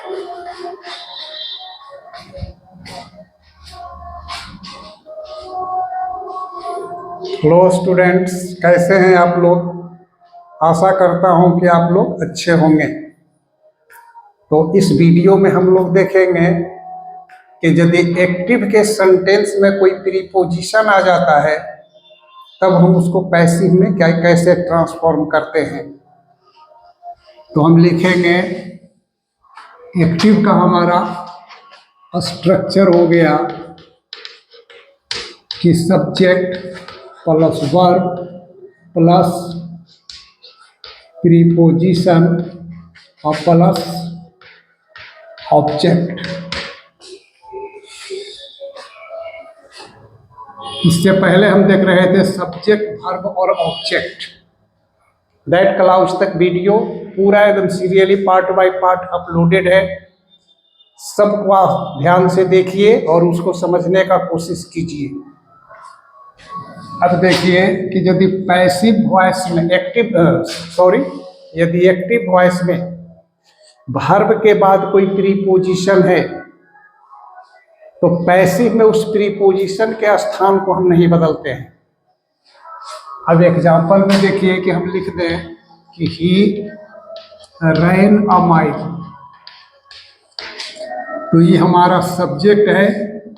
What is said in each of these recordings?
Hello students, कैसे हैं आप लोग। आशा करता हूं कि आप लोग अच्छे होंगे। तो इस वीडियो में हम लोग देखेंगे कि यदि एक्टिव के सेंटेंस में कोई प्रीपोजिशन आ जाता है तब हम उसको पैसिव में क्या कैसे ट्रांसफॉर्म करते हैं। तो हम लिखेंगे एक्टिव का हमारा स्ट्रक्चर हो गया कि subject plus verb plus preposition और प्लस ऑब्जेक्ट। इससे पहले हम देख रहे थे सब्जेक्ट वर्ब और ऑब्जेक्ट। दैट क्लास तक वीडियो पूरा एकदम serially part by part uploaded है। सबको आप ध्यान से देखिए और उसको समझने का कोशिश कीजिए। अब देखिए कि यदि पैसिव वॉइस में यदि एक्टिव वॉइस में वर्ब के बाद कोई प्रीपोजिशन है तो पैसिव में उस प्रीपोजिशन के स्थान को हम नहीं बदलते हैं। अब एग्जाम्पल में देखिए कि हम लिख दें कि ही रैन अ माइल, तो ये हमारा सब्जेक्ट है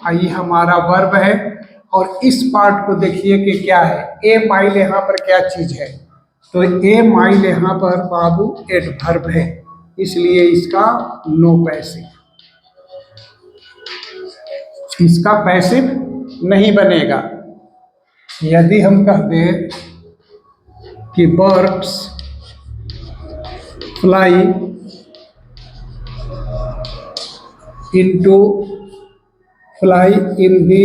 और ये हमारा वर्ब है। और इस पार्ट को देखिए कि क्या है, ए माइल यहाँ पर क्या चीज है, तो ए माइल यहाँ पर बाबू एडवर्ब है, इसलिए इसका नो पैसिव, इसका पैसिव नहीं बनेगा। यदि हम कह दें कि birds fly in the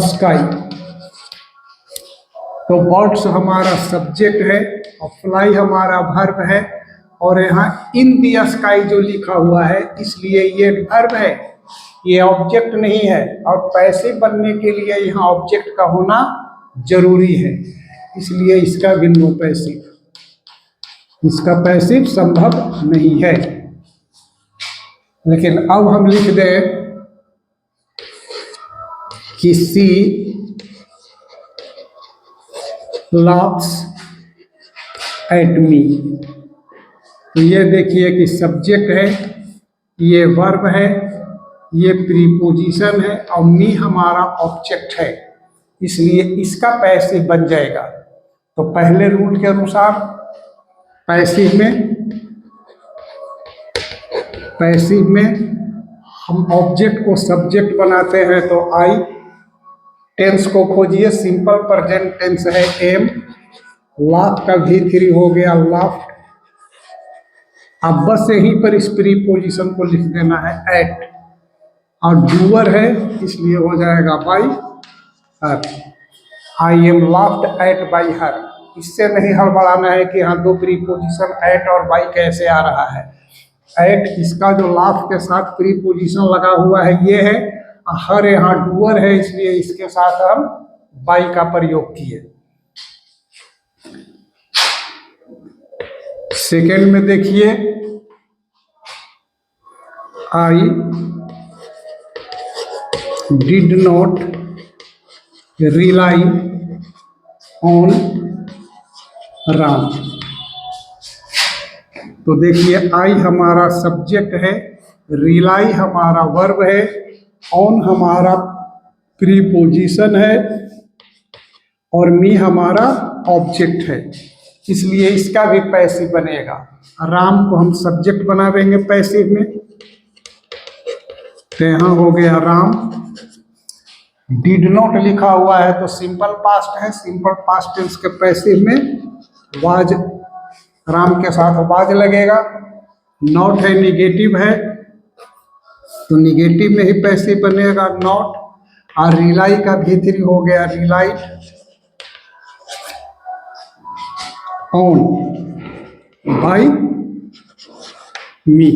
sky, तो बर्ड्स हमारा सब्जेक्ट है और फ्लाई हमारा वर्ब है। और यहाँ इन दी स्काई जो लिखा हुआ है इसलिए ये वर्ब है, ये ऑब्जेक्ट नहीं है। और पैसिव बनने के लिए यहाँ ऑब्जेक्ट का होना जरूरी है, इसलिए इसका भी नो पैसिव, इसका पैसिव संभव नहीं है। लेकिन अब हम लिख दें कि सी laughs at me, तो ये देखिए कि सब्जेक्ट है, ये वर्ब है, ये प्रीपोजिशन है और मी हमारा ऑब्जेक्ट है, इसलिए इसका पैसिव बन जाएगा। तो पहले रूल के अनुसार पैसिव में हम ऑब्जेक्ट को सब्जेक्ट बनाते हैं। तो आई, टेंस को खोजिए, सिंपल प्रेजेंट टेंस है एम, लाफ का V3 हो गया लाफ्ट। अब बस यहीं पर इस प्रीपोजिशन को लिख देना है एट, और डूअर है इसलिए हो जाएगा by her. I am laughed at by her, इससे नहीं हड़बड़ाना है कि यहाँ दो प्रीपोजिशन एट और बाई कैसे आ रहा है। एट इसका जो लाफ के साथ प्रीपोजिशन लगा हुआ है ये है, हर यहाँ डूअर है इसलिए इसके साथ हम बाई का प्रयोग किए। सेकेंड में देखिए I did not rely on Ram, तो देखिए आई हमारा सब्जेक्ट है, रिलाई हमारा वर्ब है, ऑन हमारा प्रीपोजिशन है और मी हमारा ऑब्जेक्ट है, इसलिए इसका भी पैसिव बनेगा। राम को हम सब्जेक्ट बना देंगे पैसिव में, तो यहाँ हो गया राम। डिड नॉट लिखा हुआ है तो सिंपल पास्ट है, सिंपल पास्ट टेंस के पैसिव में वाज, राम के साथ वाज लगेगा। नॉट है निगेटिव है तो निगेटिव में ही पैसिव बनेगा नॉट। और रिलाई का V3 हो गया rely on by me,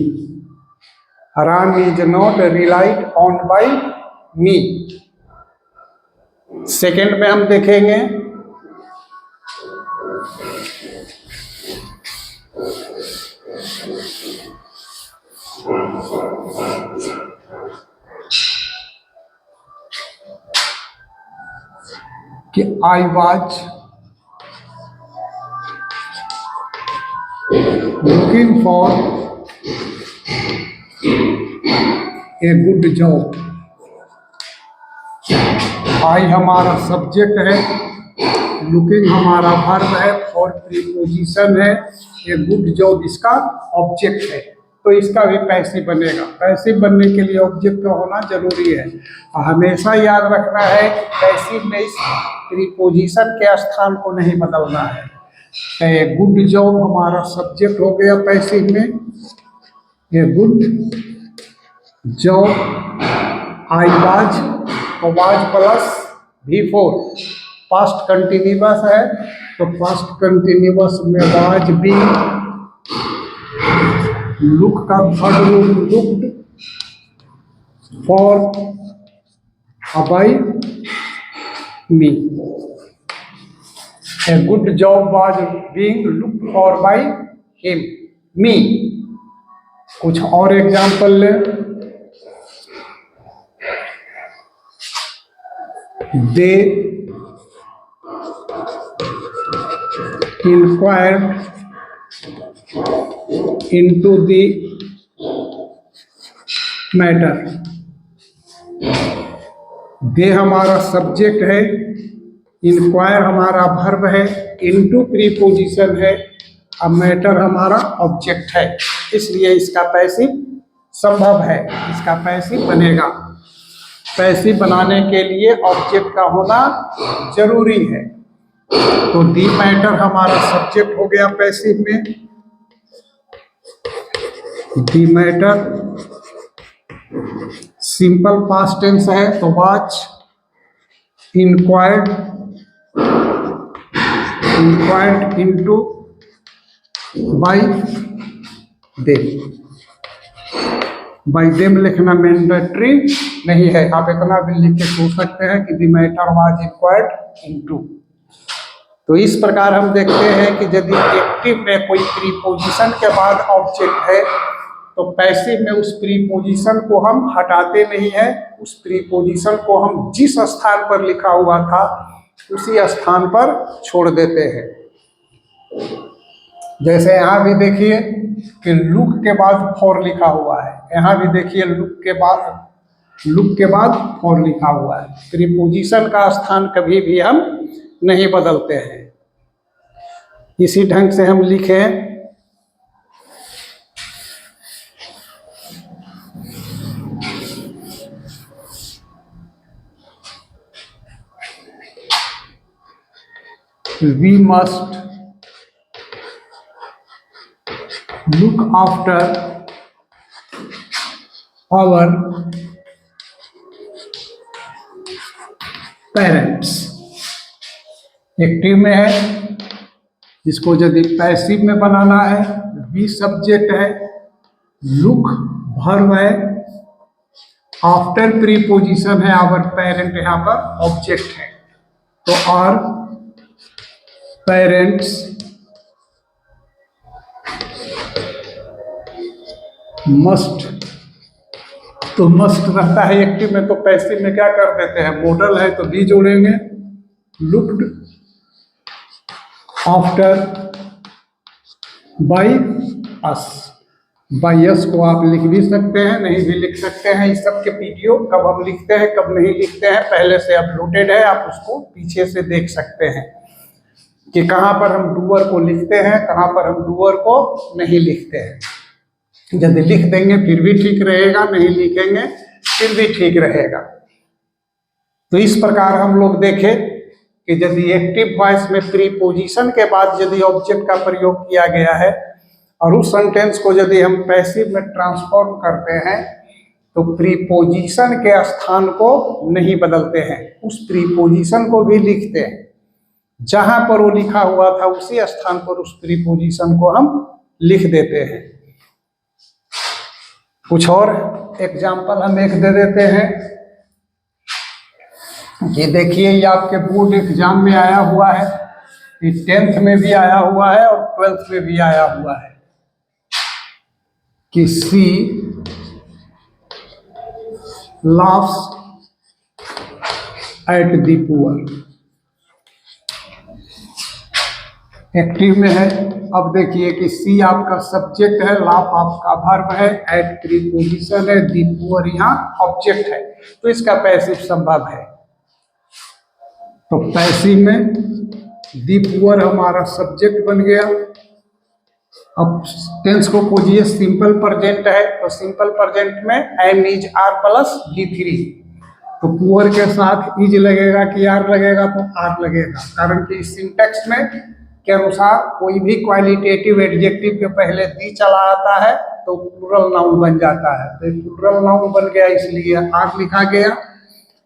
Ram is not relied on by me. Second में हम देखेंगे कि I was looking for a good job. I हमारा सब्जेक्ट है, लुकिंग हमारा वर्ब है, फॉर प्रीपोजिशन है, ए गुड जॉब इसका ऑब्जेक्ट है। तो इसका भी पैसिव बनेगा। पैसिव बनने के लिए ऑब्जेक्ट का होना जरूरी है। हमेशा याद रखना है पैसिव में इस प्रीपोजिशन के स्थान को नहीं बदलना है। ए गुड जॉब हमारा सब्जेक्ट हो गया पैसिव में, a good job. I was, was plus V4 past continuous है, तो पास्ट कंटिन्यूअस में वाज बी, लुक का थर्ड रूप looked, for by me. A good job was being looked for by him, me. कुछ और example ले। दे inquired into the matter। दे हमारा subject है, इंक्वायर हमारा वर्ब है, इनटू प्रीपोजिशन है, अब मैटर हमारा ऑब्जेक्ट है, इसलिए इसका पैसिव संभव है, इसका पैसिव बनेगा। पैसिव बनाने के लिए ऑब्जेक्ट का होना जरूरी है। तो दी मैटर हमारा सब्जेक्ट हो गया पैसिव में, the matter simple past tense है, तो watch, inquired, inquired into bye them. Bye them लिखना मैंडेटरी नहीं है, आप इतना भी लिख के सोच सकते हैं कि the matter was inquired into. तो इस प्रकार हम देखते हैं कि यदि एक्टिव में कोई प्रीपोजिशन के बाद ऑब्जेक्ट है तो पैसिव में उस प्रीपोजिशन को हम हटाते नहीं हैं, उस प्रीपोजिशन को हम जिस स्थान पर लिखा हुआ था उसी स्थान पर छोड़ देते हैं। जैसे यहाँ भी देखिए कि लुक के बाद फॉर लिखा हुआ है, यहाँ भी देखिए लुक के बाद फॉर लिखा हुआ है। प्रीपोजिशन का स्थान कभी भी हम नहीं बदलते हैं। इसी ढंग से हम लिखें, we must look after our parents। Active में है, इसको यदि पैसिव में बनाना है, वी सब्जेक्ट है, लुक वर्ब है, आफ्टर प्रीपोजिशन है, आवर पेरेंट यहाँ पर ऑब्जेक्ट है। तो आर पेरेंट्स मस्ट, तो मस्ट रहता है एक्टिव में, तो पैसिव में क्या कर देते हैं, मॉडल है तो बी जोड़ेंगे, looked after by us. By us को आप लिख भी सकते हैं, नहीं भी लिख सकते हैं। इस सब के पीडीओ कब हम लिखते हैं कब नहीं लिखते हैं पहले से अपलोडेड है, आप उसको पीछे से देख सकते हैं कि कहाँ पर हम डूअर को लिखते हैं, कहाँ पर हम डूअर को नहीं लिखते हैं। यदि लिख देंगे फिर भी ठीक रहेगा, नहीं लिखेंगे फिर भी ठीक रहेगा। तो इस प्रकार हम लोग देखें कि यदि एक्टिव वॉइस में प्रीपोजिशन के बाद यदि ऑब्जेक्ट का प्रयोग किया गया है और उस सेंटेंस को यदि हम पैसिव में ट्रांसफॉर्म करते हैं तो प्रीपोजिशन के स्थान को नहीं बदलते हैं, उस प्रीपोजिशन को भी लिखते हैं। जहां पर वो लिखा हुआ था उसी स्थान पर उस प्रीपोजिशन को हम लिख देते हैं। कुछ और एग्जाम्पल हम एक दे देते हैं कि देखिए ये आपके बोर्ड एग्जाम में आया हुआ है, ये 10th में भी आया हुआ है और 12th में भी आया हुआ है। कि सी laughs at the poor। Active में है। अब देखिए कि सी आपका सब्जेक्ट है, लाफ आपका वर्ब है, एट प्रीपोजिशन है, दी पुअर यहाँ ऑब्जेक्ट है, तो इसका पैसिव संभव है। तो पैसिव में दी पुअर हमारा सब्जेक्ट बन गया। अब टेंस को खोजिए, सिंपल प्रेजेंट है तो सिंपल प्रेजेंट में am is are plus V3, तो पुअर के साथ इज लगेगा कि आर लगेगा, तो आर लगेगा, कारण कि सिंटेक्स में के अनुसार कोई भी क्वालिटेटिव एडजेक्टिव के पहले दी चला आता है तो प्लूरल नाउन बन जाता है, तो प्लूरल नाउन बन गया इसलिए आर लिखा गया।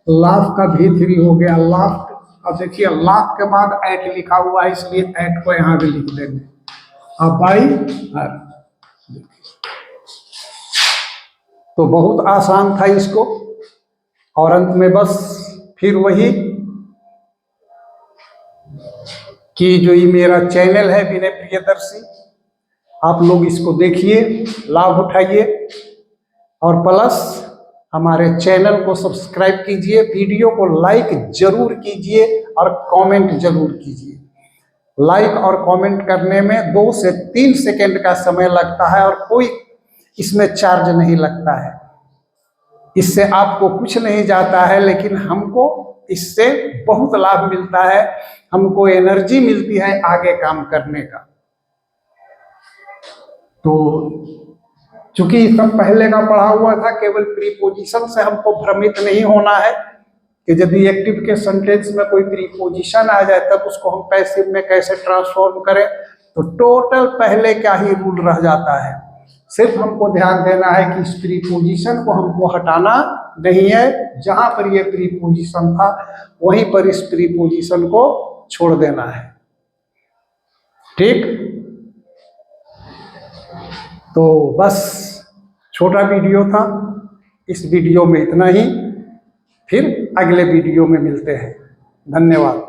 लाफ का V3 हो गया लाफ्ट। अब देखिए लाफ के बाद एट लिखा हुआ है इसलिए एट को यहाँ भी लिख देंगे। अब बाई हर, तो बहुत आसान था इसको। और अंत में बस फिर वही कि जो ये मेरा चैनल है विनय प्रियदर्शी, आप लोग इसको देखिए, लाभ उठाइए और प्लस हमारे चैनल को सब्सक्राइब कीजिए, वीडियो को लाइक जरूर कीजिए और कमेंट जरूर कीजिए। लाइक और कमेंट करने में 2 से 3 सेकंड का समय लगता है और कोई इसमें चार्ज नहीं लगता है। इससे आपको कुछ नहीं जाता है, लेकिन हमको इससे बहुत लाभ मिलता है, हमको एनर्जी मिलती है आगे काम करने का। तो चूंकि सब पहले का पढ़ा हुआ था, केवल प्रीपोजिशन से हमको भ्रमित नहीं होना है कि यदि एक्टिव के सेंटेंस में कोई प्रीपोजिशन आ जाए तब उसको हम पैसिव में कैसे ट्रांसफॉर्म करें, तो टोटल पहले क्या ही रूल रह जाता है। सिर्फ हमको ध्यान देना है कि इस प्रीपोजिशन को हमको हटाना नहीं है, जहां पर ये प्रीपोजिशन था वहीं पर इस प्रीपोजिशन को छोड़ देना है। ठीक, तो बस छोटा वीडियो था, इस वीडियो में इतना ही, फिर अगले वीडियो में मिलते हैं। धन्यवाद।